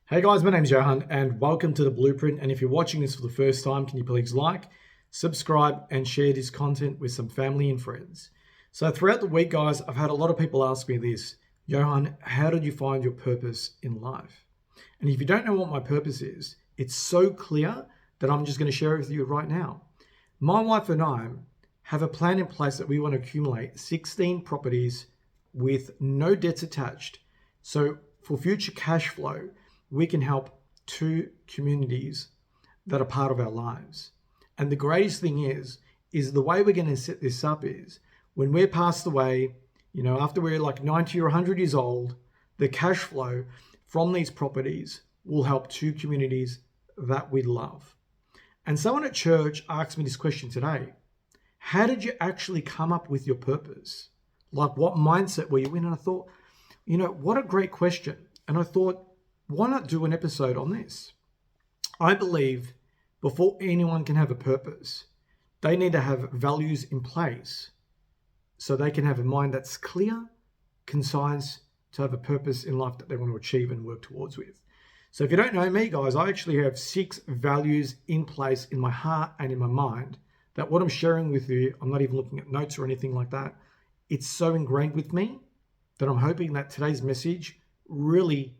Hey guys, my name is Johan and welcome to The Blueprint. And if you're watching this for the first time, can you please like, subscribe, and share this content with some family and friends? So throughout the week, guys, I've had a lot of people ask me this: Johan, how did you find your purpose in life? And if you don't know what my purpose is, it's so clear that I'm just going to share it with you right now. My wife and I have a plan in place that we want to accumulate 16 properties with no debts attached. So for future cash flow, we can help two communities that are part of our lives. And the greatest thing is the way we're going to set this up is when we're passed away, after we're like 90 or 100 years old, the cash flow from these properties will help two communities that we love. And someone at church asked me this question today: how did you actually come up with your purpose? Like, what mindset were you in? And I thought, what a great question. And I thought, why not do an episode on this? I believe before anyone can have a purpose, they need to have values in place so they can have a mind that's clear, concise, to have a purpose in life that they want to achieve and work towards with. So if you don't know me, guys, I actually have 6 values in place in my heart and in my mind that what I'm sharing with you, I'm not even looking at notes or anything like that. It's so ingrained with me that I'm hoping that today's message really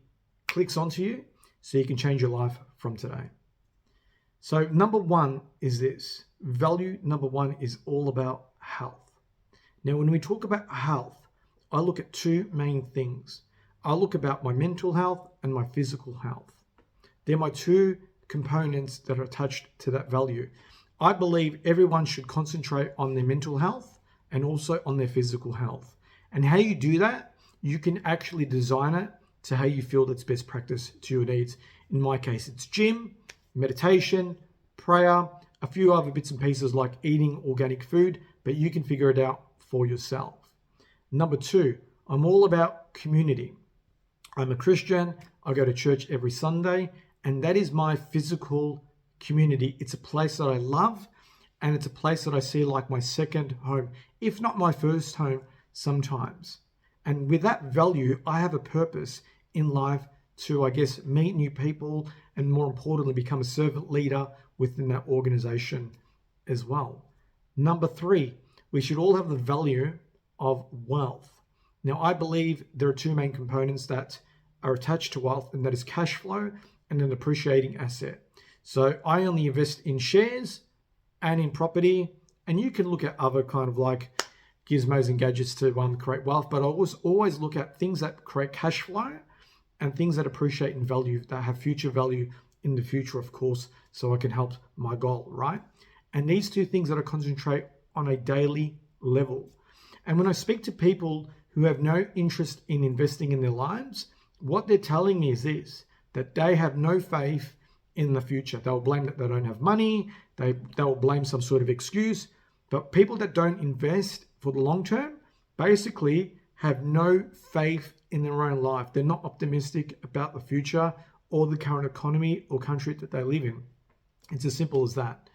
clicks onto you so you can change your life from today. So number 1 is this. Value number 1 is all about health. Now, when we talk about health, I look at 2 main things. I look about my mental health and my physical health. They're my 2 components that are attached to that value. I believe everyone should concentrate on their mental health and also on their physical health. And how you do that, you can actually design it to how you feel that's best practice to your needs. In my case, it's gym, meditation, prayer, a few other bits and pieces like eating organic food, but you can figure it out for yourself. Number 2, I'm all about community. I'm a Christian. I go to church every Sunday, and that is my physical community. It's a place that I love, and it's a place that I see like my second home, if not my first home sometimes. And with that value, I have a purpose in life to, meet new people and, more importantly, become a servant leader within that organization as well. Number 3, we should all have the value of wealth. Now, I believe there are 2 main components that are attached to wealth, and that is cash flow and an appreciating asset. So I only invest in shares and in property, and you can look at other kind of like gizmos and gadgets to create wealth, but I always look at things that create cash flow and things that appreciate in value, that have future value in the future, of course, so I can help my goal, right? And these 2 things that I concentrate on a daily level. And when I speak to people who have no interest in investing in their lives, what they're telling me is this: that they have no faith in the future. They'll blame that they don't have money, they'll blame some sort of excuse. But people that don't invest for the long term basically have no faith in their own life. They're not optimistic about the future or the current economy or country that they live in. It's as simple as that.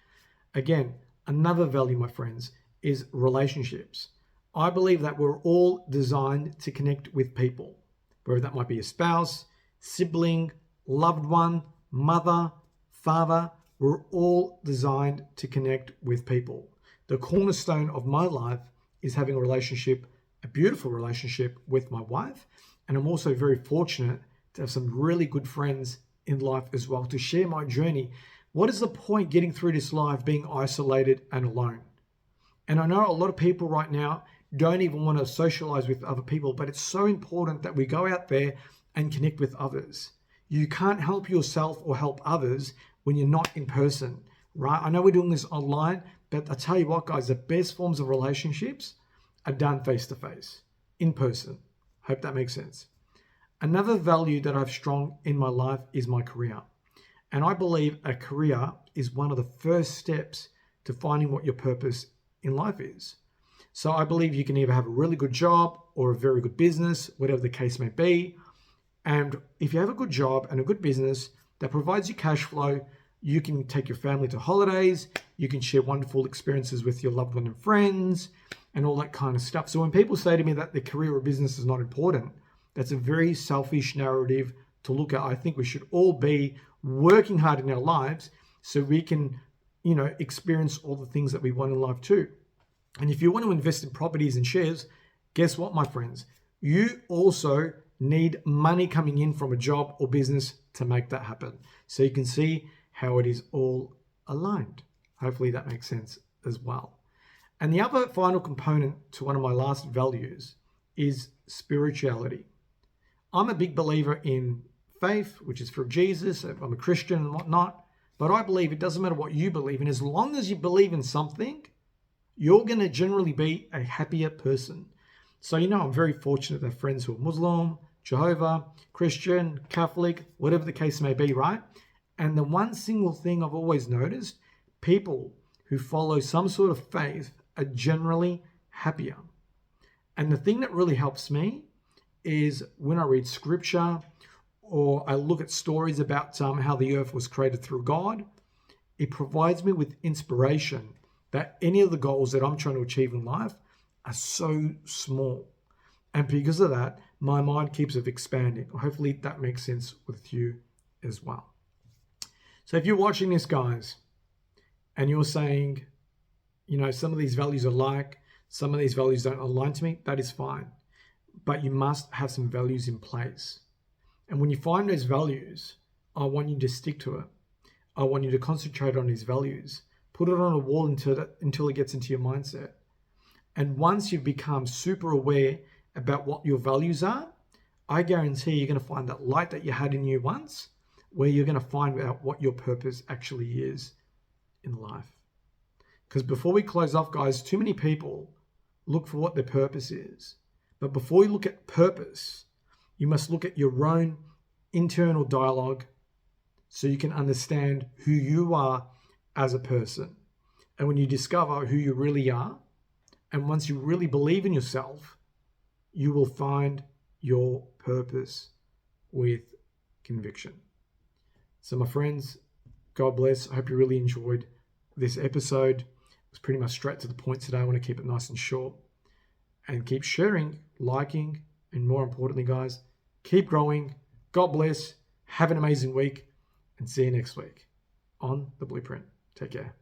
Again, another value, my friends, is relationships. I believe that we're all designed to connect with people, whether that might be a spouse, sibling, loved one, mother, father. We're all designed to connect with people. The cornerstone of my life is having a relationship, a beautiful relationship with my wife. And I'm also very fortunate to have some really good friends in life as well to share my journey. What is the point getting through this life being isolated and alone? And I know a lot of people right now don't even want to socialize with other people, but it's so important that we go out there and connect with others. You can't help yourself or help others when you're not in person, right? I know we're doing this online, but I tell you what, guys, the best forms of relationships are done face to face, in person. Hope that makes sense. Another value that I have strong in my life is my career. And I believe a career is one of the first steps to finding what your purpose in life is. So I believe you can either have a really good job or a very good business, whatever the case may be. And if you have a good job and a good business that provides you cash flow, you can take your family to holidays, you can share wonderful experiences with your loved one and friends, and all that kind of stuff. So when people say to me that their career or business is not important, that's a very selfish narrative to look at. I think we should all be working hard in our lives so we can, experience all the things that we want in life too. And if you want to invest in properties and shares, guess what, my friends? You also need money coming in from a job or business to make that happen. So you can see how it is all aligned. Hopefully that makes sense as well. And the other final component to one of my last values is spirituality. I'm a big believer in faith, which is for Jesus. I'm a Christian and whatnot. But I believe it doesn't matter what you believe in. As long as you believe in something, you're going to generally be a happier person. So, I'm very fortunate to have friends who are Muslim, Jehovah, Christian, Catholic, whatever the case may be, right? And the one single thing I've always noticed, people who follow some sort of faith are generally happier. And the thing that really helps me is when I read scripture or I look at stories about how the earth was created through God, it provides me with inspiration that any of the goals that I'm trying to achieve in life are so small. And because of that, my mind keeps on expanding. Hopefully that makes sense with you as well. So if you're watching this, guys, and you're saying, some of these values are like, some of these values don't align to me, that is fine. But you must have some values in place. And when you find those values, I want you to stick to it. I want you to concentrate on these values. Put it on a wall until it gets into your mindset. And once you've become super aware about what your values are, I guarantee you're going to find that light that you had in you once, where you're going to find out what your purpose actually is in life. Because before we close off, guys, too many people look for what their purpose is. But before you look at purpose, you must look at your own internal dialogue so you can understand who you are as a person. And when you discover who you really are, and once you really believe in yourself, you will find your purpose with conviction. So my friends, God bless. I hope you really enjoyed this episode. It was pretty much straight to the point today. I want to keep it nice and short. And keep sharing, liking, and more importantly, guys, keep growing. God bless. Have an amazing week. And see you next week on The Blueprint. Take care.